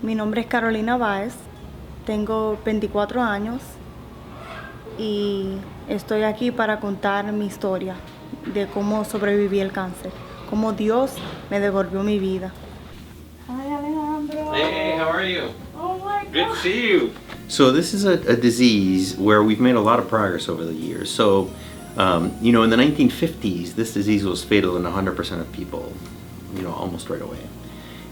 Mi nombre es Carolina Baez, tengo 24 años y estoy aquí para contar mi historia de cómo sobreviví al cáncer, cómo Dios me devolvió mi vida. Hi Alejandro. Hey, how are you? Oh my God. Good to see you. So this is a disease where we've made a lot of progress over the years. So, in the 1950s, this disease was fatal in 100% of people, almost right away.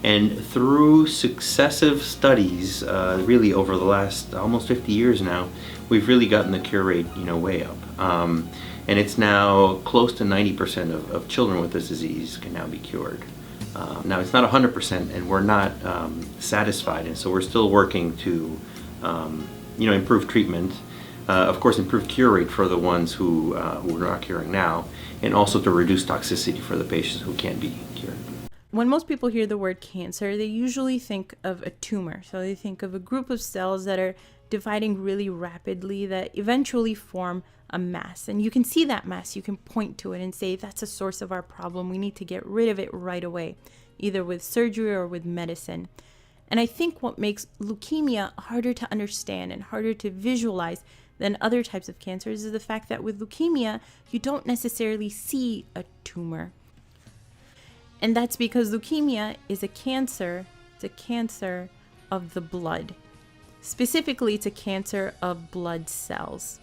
And through successive studies, really over the last almost 50 years now, we've really gotten the cure rate, way up. And it's now close to 90% of children with this disease can now be cured. Now it's not 100%, and we're not satisfied, and so we're still working to, improve treatment. Of course, improve cure rate for the ones who we're not curing now, and also to reduce toxicity for the patients who can't be cured. When most people hear the word cancer, they usually think of a tumor. So they think of a group of cells that are dividing really rapidly that eventually form a mass. And you can see that mass, you can point to it and say, that's a source of our problem. We need to get rid of it right away, either with surgery or with medicine. And I think what makes leukemia harder to understand and harder to visualize than other types of cancers is the fact that with leukemia, you don't necessarily see a tumor. And that's because leukemia is a cancer. It's a cancer of the blood. Specifically, it's a cancer of blood cells.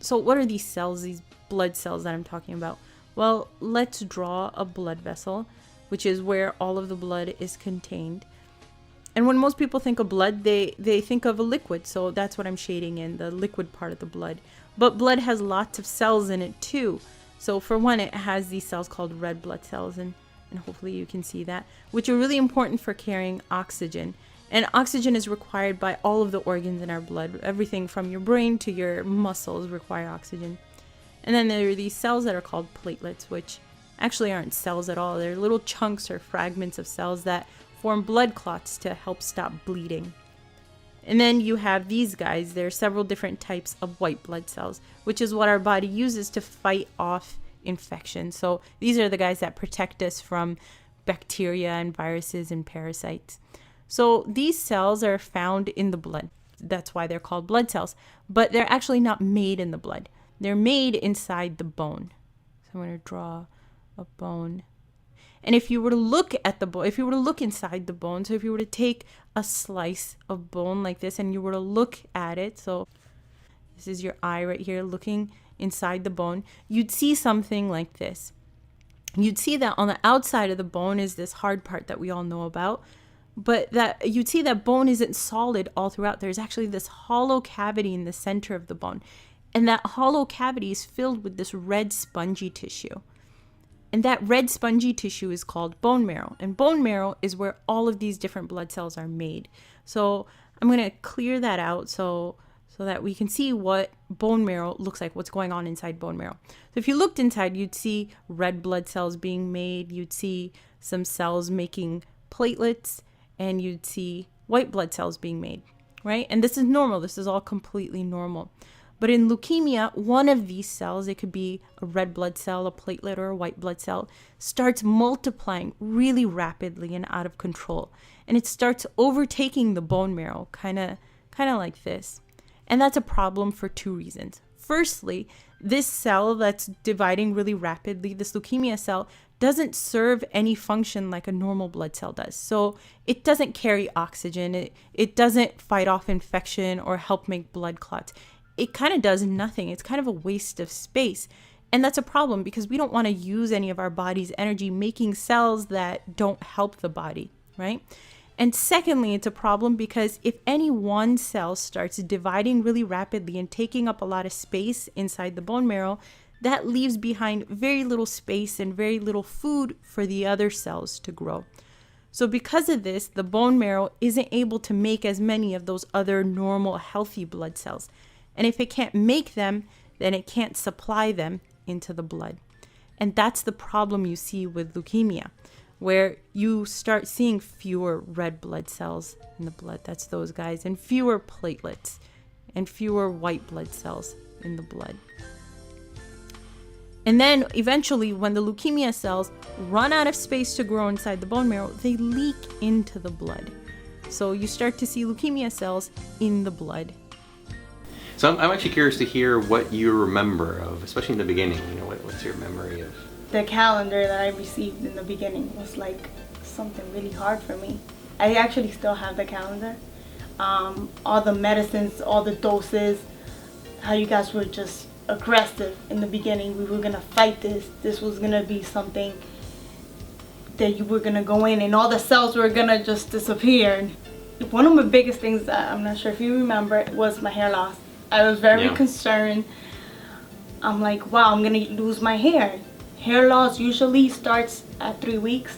So what are these cells, these blood cells that I'm talking about? Well, let's draw a blood vessel, which is where all of the blood is contained. And when most people think of blood, they think of a liquid. So that's what I'm shading in, the liquid part of the blood. But blood has lots of cells in it too. So for one, it has these cells called red blood cells, and hopefully you can see that, which are really important for carrying oxygen. And oxygen is required by all of the organs in our blood. Everything from your brain to your muscles require oxygen. And then there are these cells that are called platelets, which actually aren't cells at all. They're little chunks or fragments of cells that form blood clots to help stop bleeding. And then you have these guys. There are several different types of white blood cells, which is what our body uses to fight off infection. So these are the guys that protect us from bacteria and viruses and parasites. So these cells are found in the blood. That's why they're called blood cells, but they're actually not made in the blood. They're made inside the bone. So I'm going to draw a bone. And if you were to look at the bone, if you were to look inside the bone, so if you were to take a slice of bone like this and you were to look at it, so this is your eye right here looking inside the bone, you'd see something like this. You'd see that on the outside of the bone is this hard part that we all know about, but that you'd see that bone isn't solid all throughout. There's actually this hollow cavity in the center of the bone, and that hollow cavity is filled with this red spongy tissue. And that red spongy tissue is called bone marrow, and bone marrow is where all of these different blood cells are made. So I'm going to clear that out so that we can see what bone marrow looks like, what's going on inside bone marrow. So if you looked inside, you'd see red blood cells being made, you'd see some cells making platelets, and you'd see white blood cells being made, right? And this is normal. This is all completely normal. But in leukemia, one of these cells, it could be a red blood cell, a platelet, or a white blood cell, starts multiplying really rapidly and out of control. And it starts overtaking the bone marrow, kind of like this. And that's a problem for two reasons. Firstly, this cell that's dividing really rapidly, this leukemia cell, doesn't serve any function like a normal blood cell does. So it doesn't carry oxygen. It doesn't fight off infection or help make blood clots. It kind of does nothing. It's kind of a waste of space. And that's a problem because we don't want to use any of our body's energy making cells that don't help the body, right? And secondly, it's a problem because if any one cell starts dividing really rapidly and taking up a lot of space inside the bone marrow, that leaves behind very little space and very little food for the other cells to grow. So because of this, the bone marrow isn't able to make as many of those other normal, healthy blood cells. And if it can't make them, then it can't supply them into the blood. And that's the problem you see with leukemia, where you start seeing fewer red blood cells in the blood. That's those guys. And fewer platelets and fewer white blood cells in the blood. And then eventually, when the leukemia cells run out of space to grow inside the bone marrow, they leak into the blood. So you start to see leukemia cells in the blood. So I'm actually curious to hear what you remember of, especially in the beginning. You know, what's your memory of? The calendar that I received in the beginning was like something really hard for me. I actually still have the calendar. All the medicines, all the doses, how you guys were just aggressive in the beginning. We were gonna fight this. This was gonna be something that you were gonna go in and all the cells were gonna just disappear. One of my biggest things that I'm not sure if you remember was my hair loss. I was very concerned. I'm like, wow, I'm gonna lose my hair. Hair loss usually starts at 3 weeks.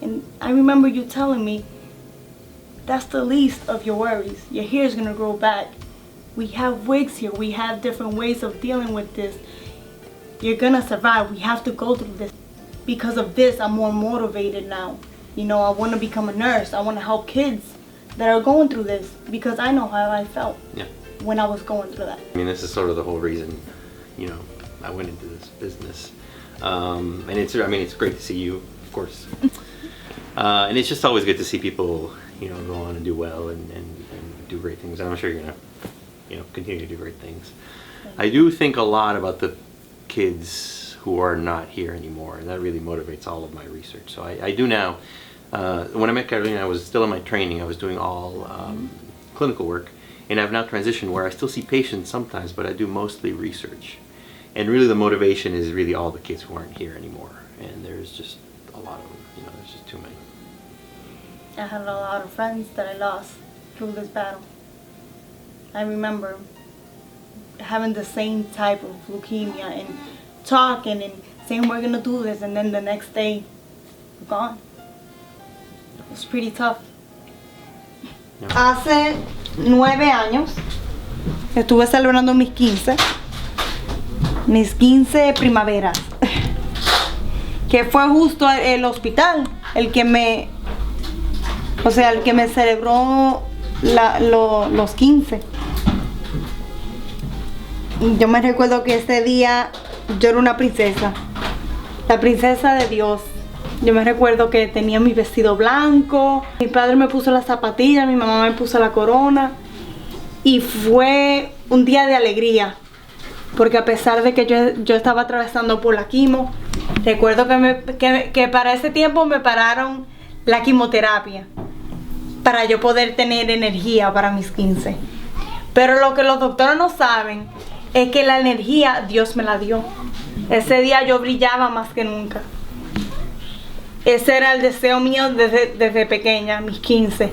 And I remember you telling me, that's the least of your worries. Your hair is gonna grow back. We have wigs here. We have different ways of dealing with this. You're gonna survive. We have to go through this. Because of this, I'm more motivated now. You know, I wanna become a nurse. I wanna help kids that are going through this because I know how I felt when I was going through that. I mean, this is sort of the whole reason, you know, I went into this business. And it's great to see you, of course. And it's just always good to see people, you know, go on and do well and do great things. And I'm sure you're gonna, you know, continue to do great things. I do think a lot about the kids who are not here anymore, and that really motivates all of my research. So I do now. When I met Carolina, I was still in my training. I was doing all clinical work, and I've now transitioned where I still see patients sometimes, but I do mostly research. And really the motivation is really all the kids who aren't here anymore. And there's just a lot of them, you know, there's just too many. I had a lot of friends that I lost through this battle. I remember having the same type of leukemia and talking and saying we're gonna do this, and then the next day, gone. It was pretty tough. Hace 9 años estuve celebrando mis 15 primaveras, que fue justo el hospital el que me celebró los 15. Yo me recuerdo que ese día yo era una princesa, la princesa de Dios. Yo me recuerdo que tenía mi vestido blanco, mi padre me puso las zapatillas, mi mamá me puso la corona y fue un día de alegría, porque a pesar de que yo estaba atravesando por la quimo, recuerdo que para ese tiempo me pararon la quimioterapia para yo poder tener energía para mis 15. Pero lo que los doctores no saben es que la energía Dios me la dio. Ese día yo brillaba más que nunca. Ese era el deseo mío desde pequeña, mis 15.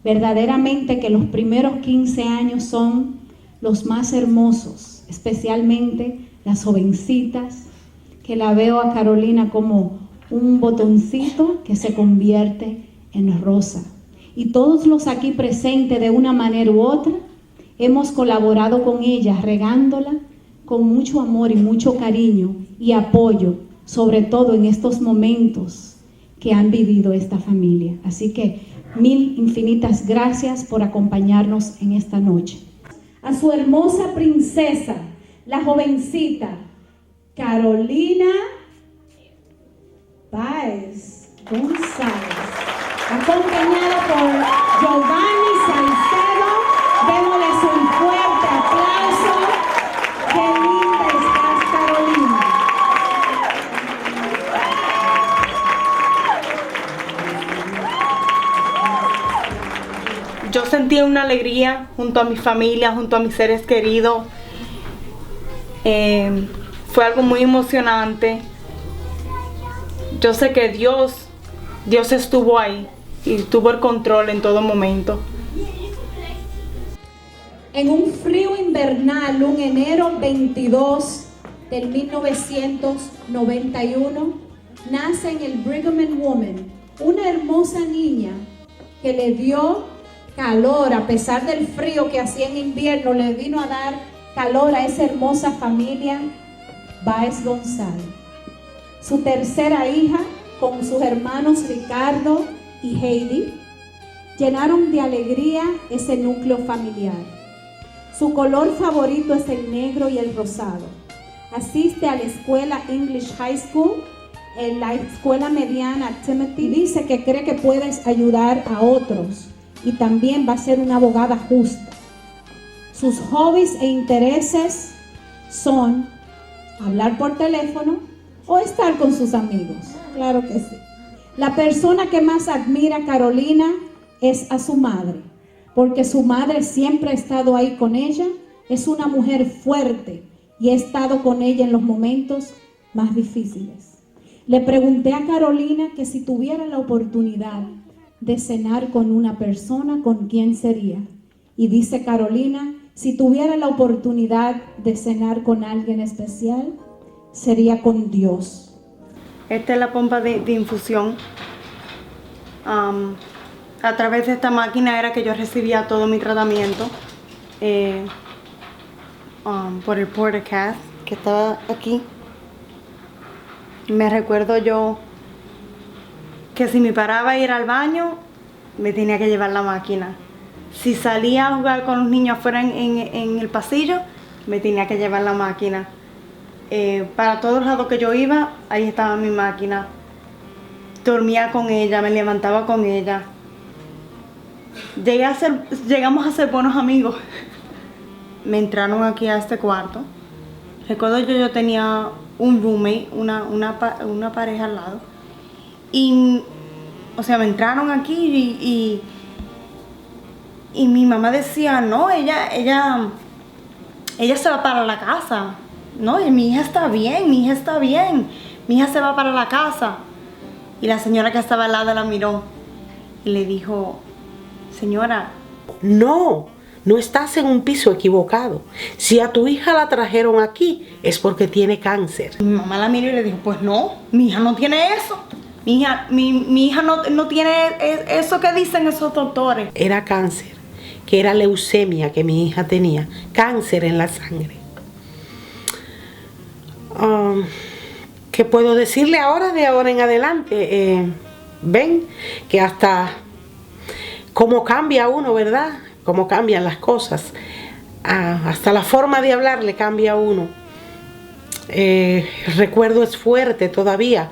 Verdaderamente que los primeros 15 años son los más hermosos, especialmente las jovencitas, que la veo a Carolina como un botoncito que se convierte en rosa. Y todos los aquí presentes, de una manera u otra, hemos colaborado con ella, regándola con mucho amor y mucho cariño y apoyo, sobre todo en estos momentos que han vivido esta familia. Así que mil infinitas gracias por acompañarnos en esta noche. A su hermosa princesa, la jovencita Carolina Baez González, acompañada por Giovanni Salcedo. Démosles un fuerte aplauso. ¡Qué linda estás, Carolina! Yo sentí una alegría junto a mi familia, junto a mis seres queridos. Fue algo muy emocionante. Yo sé que Dios estuvo ahí y tuvo el control en todo momento. En un frío invernal, un enero 22 del 1991, nace en el Brigham and Women una hermosa niña que le dio calor, a pesar del frío que hacía en invierno, le vino a dar calor a esa hermosa familia, Baez González. Su tercera hija, con sus hermanos Ricardo y Heidi, llenaron de alegría ese núcleo familiar. Su color favorito es el negro y el rosado. Asiste a la escuela English High School en la escuela mediana Timothy, dice que cree que puedes ayudar a otros y también va a ser una abogada justa. Sus hobbies e intereses son hablar por teléfono o estar con sus amigos. Claro que sí. La persona que más admira a Carolina es a su madre, porque su madre siempre ha estado ahí con ella. Es una mujer fuerte y ha estado con ella en los momentos más difíciles. Le pregunté a Carolina que si tuviera la oportunidad de cenar con una persona, ¿con quién sería? Y dice Carolina, si tuviera la oportunidad de cenar con alguien especial, sería con Dios. Esta es la pompa de infusión. A través de esta máquina era que yo recibía todo mi tratamiento por el portacast que estaba aquí. Me recuerdo yo que si me paraba a ir al baño, me tenía que llevar la máquina. Si salía a jugar con los niños afuera en el pasillo, me tenía que llevar la máquina. Para todos lados que yo iba, ahí estaba mi máquina. Dormía con ella, me levantaba con ella. Llegamos a ser buenos amigos. Me entraron aquí a este cuarto. Recuerdo yo tenía un roommate, una pareja al lado. Y, o sea, me entraron aquí y mi mamá decía, no, ella se va para la casa. No, mi hija está bien, mi hija se va para la casa. Y la señora que estaba al lado la miró y le dijo, señora. No, no estás en un piso equivocado. Si a tu hija la trajeron aquí es porque tiene cáncer. Mi mamá la miró y le dijo, pues no, mi hija no tiene eso. Mi hija no tiene eso que dicen esos doctores. Era cáncer, que era leucemia que mi hija tenía, cáncer en la sangre. ¿Qué puedo decirle ahora, de ahora en adelante? Ven que hasta cómo cambia uno, ¿verdad? Cómo cambian las cosas. Hasta la forma de hablar le cambia a uno. El recuerdo es fuerte todavía,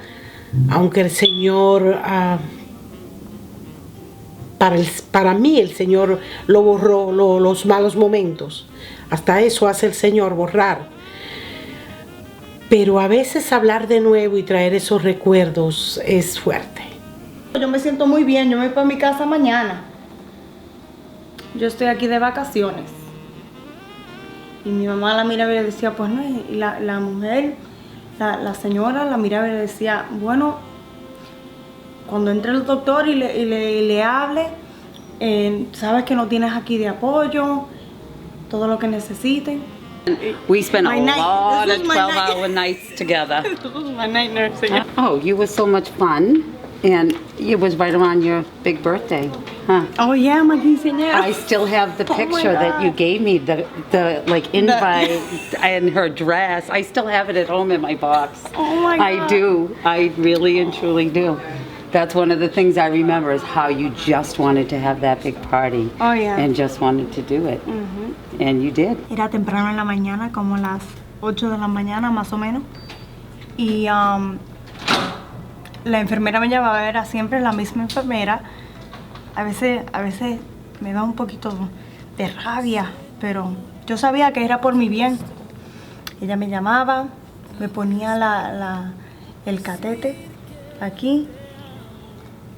aunque el Señor, para mí el Señor lo borró, los malos momentos. Hasta eso hace el Señor, borrar. Pero a veces hablar de nuevo y traer esos recuerdos es fuerte. Yo me siento muy bien, yo me voy para mi casa mañana. Yo estoy aquí de vacaciones. Y mi mamá la miraba y le decía, pues no, y la mujer, la señora la miraba y le decía, bueno, cuando entre el doctor y le hable, sabes que no tienes aquí de apoyo, todo lo que necesiten. We spent a lot This of is my 12-hour nights together. This was my night nursing. Oh, you were so much fun. And it was right around your big birthday, huh? Oh yeah, my quinceañera. I still have the Oh my picture that you God. gave me, the like invite and her dress. I still have it at home in my box. Oh my God. I do. I really and truly do. That's one of the things I remember is how you just wanted to have that big party. Oh, yeah. And just wanted to do it. And you did. Era temprano en la mañana, como las 8 de la mañana más o menos. Y la enfermera me llevaba, era siempre la misma enfermera. A veces me da un poquito de rabia, pero yo sabía que era por mi bien. Ella me llamaba, me ponía el catete aquí,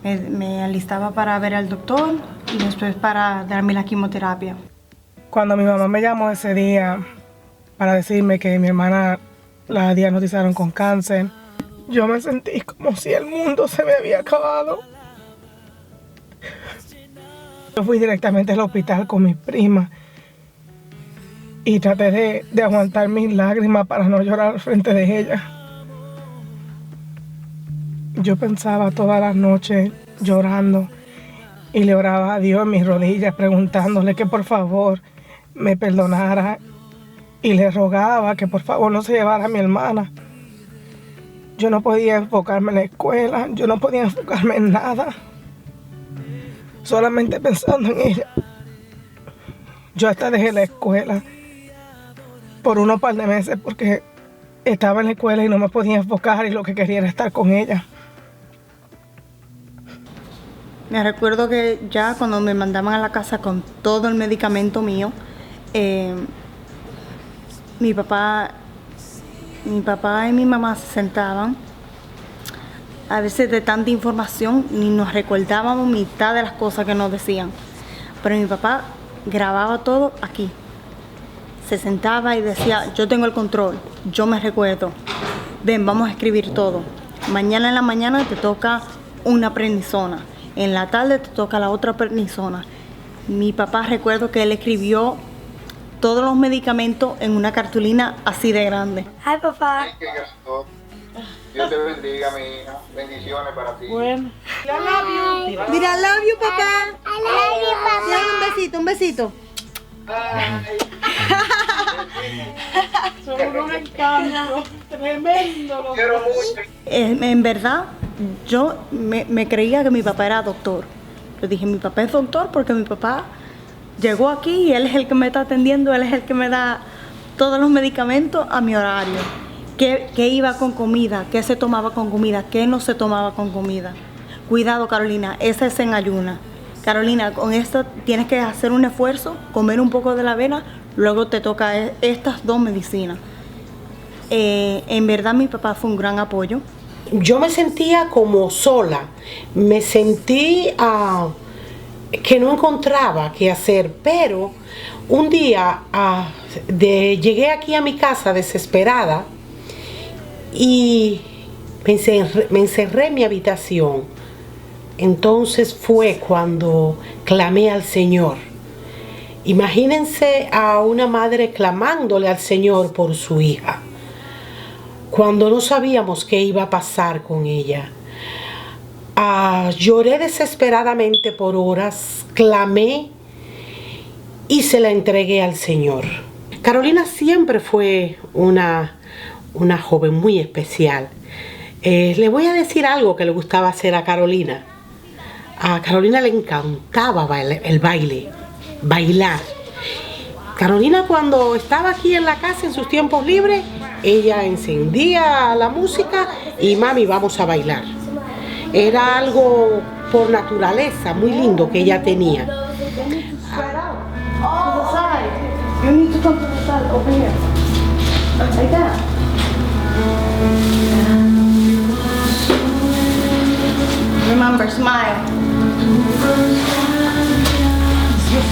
me alistaba para ver al doctor y después para darme la quimioterapia. Cuando mi mamá me llamó ese día para decirme que mi hermana la diagnosticaron con cáncer, yo me sentí como si el mundo se me había acabado. Yo fui directamente al hospital con mis primas y traté de aguantar mis lágrimas para no llorar al frente de ella. Yo pensaba todas las noches llorando y le oraba a Dios en mis rodillas preguntándole que por favor me perdonara y le rogaba que por favor no se llevara a mi hermana. Yo no podía enfocarme en la escuela, yo no podía enfocarme en nada, solamente pensando en ella. Yo hasta dejé la escuela por unos par de meses porque estaba en la escuela y no me podía enfocar y lo que quería era estar con ella. Me recuerdo que ya cuando me mandaban a la casa con todo el medicamento mío, mi papá y mi mamá se sentaban. A veces de tanta información ni nos recordábamos mitad de las cosas que nos decían. Pero mi papá grababa todo aquí. Se sentaba y decía, yo tengo el control, yo me recuerdo. Ven, vamos a escribir todo. Mañana en la mañana te toca una prednisona. En la tarde te toca la otra prednisona. Mi papá recuerdo que él escribió todos los medicamentos en una cartulina así de grande. Hi, papá. Dios te bendiga, mi hija. Bendiciones para ti. Bueno. I love you. Mira, I love you, papá. I love you, papá. Dale un besito, un besito. Son unos encantos tremendos. Quiero mucho. En verdad, yo me creía que mi papá era doctor. Yo dije, mi papá es doctor porque mi papá llegó aquí y él es el que me está atendiendo, él es el que me da todos los medicamentos a mi horario. ¿Qué iba con comida? ¿Qué se tomaba con comida? ¿Qué no se tomaba con comida? Cuidado, Carolina, esa es en ayuna. Carolina, con esto tienes que hacer un esfuerzo, comer un poco de la avena, luego te toca estas 2 medicinas. En verdad mi papá fue un gran apoyo. Yo me sentía como sola, me sentí que no encontraba qué hacer, pero un día llegué aquí a mi casa desesperada y me encerré en mi habitación. Entonces fue cuando clamé al Señor. Imagínense a una madre clamándole al Señor por su hija, cuando no sabíamos qué iba a pasar con ella. Lloré desesperadamente por horas, clamé y se la entregué al Señor. Carolina siempre fue una joven muy especial. Le voy a decir algo que le gustaba hacer a Carolina. A Carolina le encantaba el baile, bailar. Carolina, cuando estaba aquí en la casa en sus tiempos libres, ella encendía la música y mami, vamos a bailar. Era algo por naturaleza muy lindo que ella tenía. Remember, smile.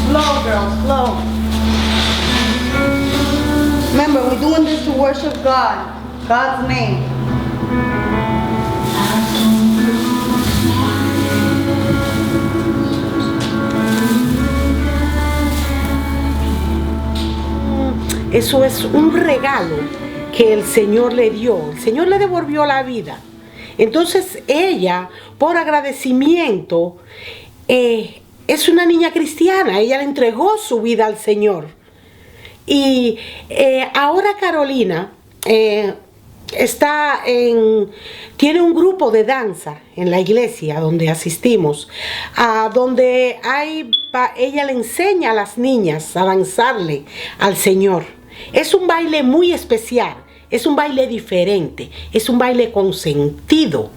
Slow, girl, slow. Remember, we're doing this to worship God, God's name. Eso es un regalo que el Señor le dio. El Señor le devolvió la vida. Entonces ella, por agradecimiento, es una niña cristiana. Ella le entregó su vida al Señor. Y ahora Carolina tiene un grupo de danza en la iglesia donde asistimos, donde ella le enseña a las niñas a danzarle al Señor. Es un baile muy especial, es un baile diferente, es un baile con sentido,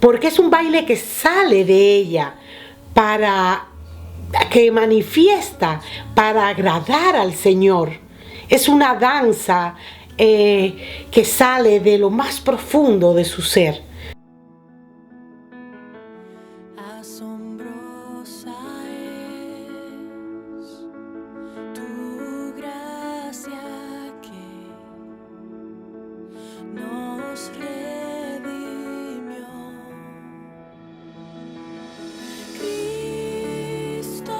porque es un baile que sale de ella que manifiesta para agradar al Señor. Es una danza que sale de lo más profundo de su ser. Asombrosa es tu gracia que nos redimió. Cristo,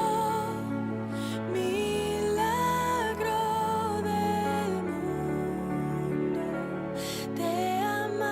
milagro del mundo, te amamos.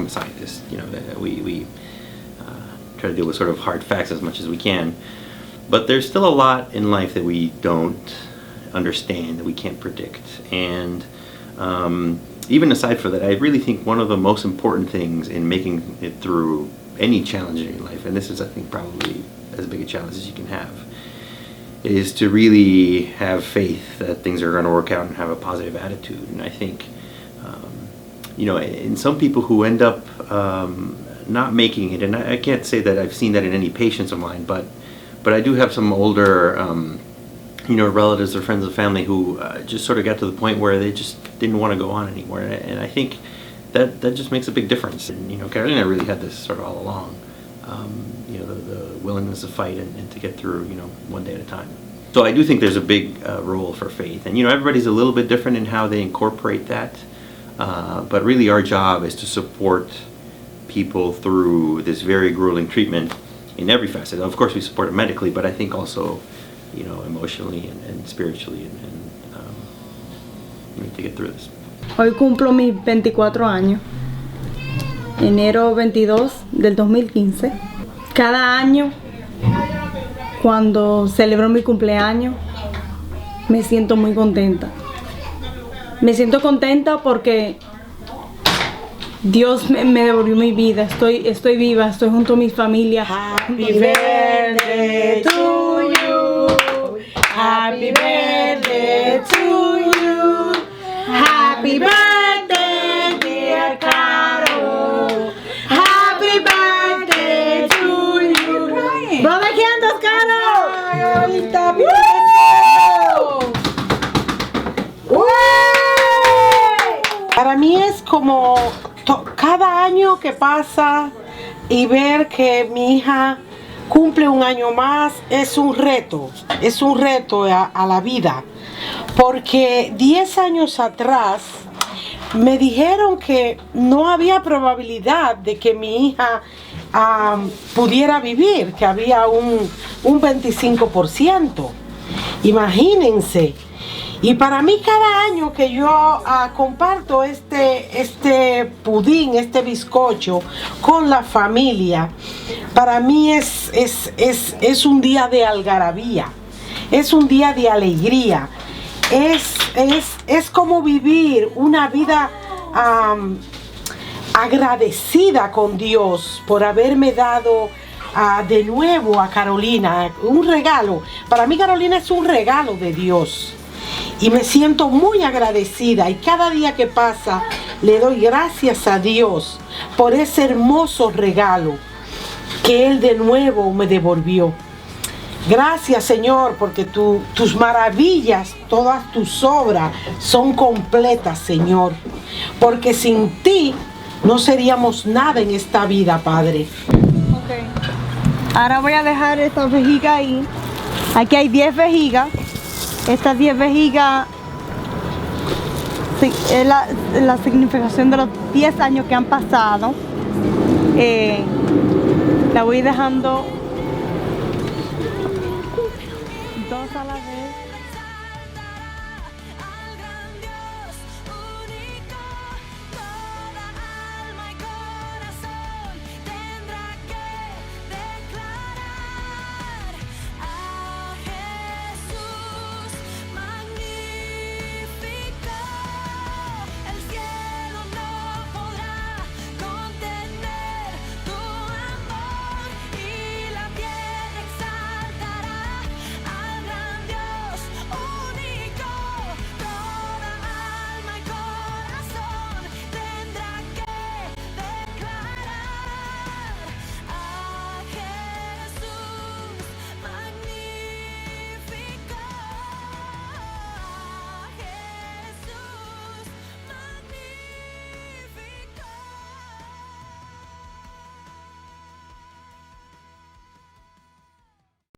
I'm a scientist. You know, we try to deal with sort of hard facts as much as we can. But there's still a lot in life that we don't understand, that we can't predict. And even aside from that, I really think one of the most important things in making it through any challenge in your life, and this is, I think, probably as big a challenge as you can have, is to really have faith that things are going to work out and have a positive attitude. And I think, you know, in some people who end up not making it, and I can't say that I've seen that in any patients of mine, but I do have some older, you know, relatives or friends of family who just sort of got to the point where they just didn't want to go on anymore. And I think that just makes a big difference. And, you know, Carolina really had this sort of all along. You know, the willingness to fight and to get through, you know, one day at a time. So I do think there's a big role for faith. And, you know, everybody's a little bit different in how they incorporate that. But really our job is to support people through this very grueling treatment in every facet. Of course, we support it medically, but I think also, you know, emotionally and spiritually, and we need to get through this. Hoy cumplo mis 24 años, enero 22 del 2015. Cada año, cuando celebro mi cumpleaños, me siento muy contenta. Me siento contenta porque Dios me devolvió mi vida. Estoy viva, estoy junto a mi familia. Happy birthday to you. Happy birthday to you. Happy birthday, dear Caro. Happy birthday to you. Brother, ¿qué andas, Caro? Ahorita, para mí es como cada año que pasa y ver que mi hija cumple un año más es un reto a la vida, porque 10 años atrás me dijeron que no había probabilidad de que mi hija pudiera vivir, que había un 25%. Imagínense. Y para mí cada año que yo comparto este pudín, este bizcocho con la familia, para mí es un día de algarabía, es un día de alegría, es como vivir una vida agradecida con Dios por haberme dado de nuevo a Carolina, un regalo. Para mí Carolina es un regalo de Dios. Y me siento muy agradecida, y cada día que pasa le doy gracias a Dios por ese hermoso regalo que Él de nuevo me devolvió. Gracias, Señor, porque tus maravillas, todas tus obras son completas, Señor. Porque sin ti no seríamos nada en esta vida, Padre. Ok. Ahora voy a dejar esta vejiga ahí. Aquí hay 10 vejigas. Estas 10 vejigas es la significación de los 10 años que han pasado. La voy dejando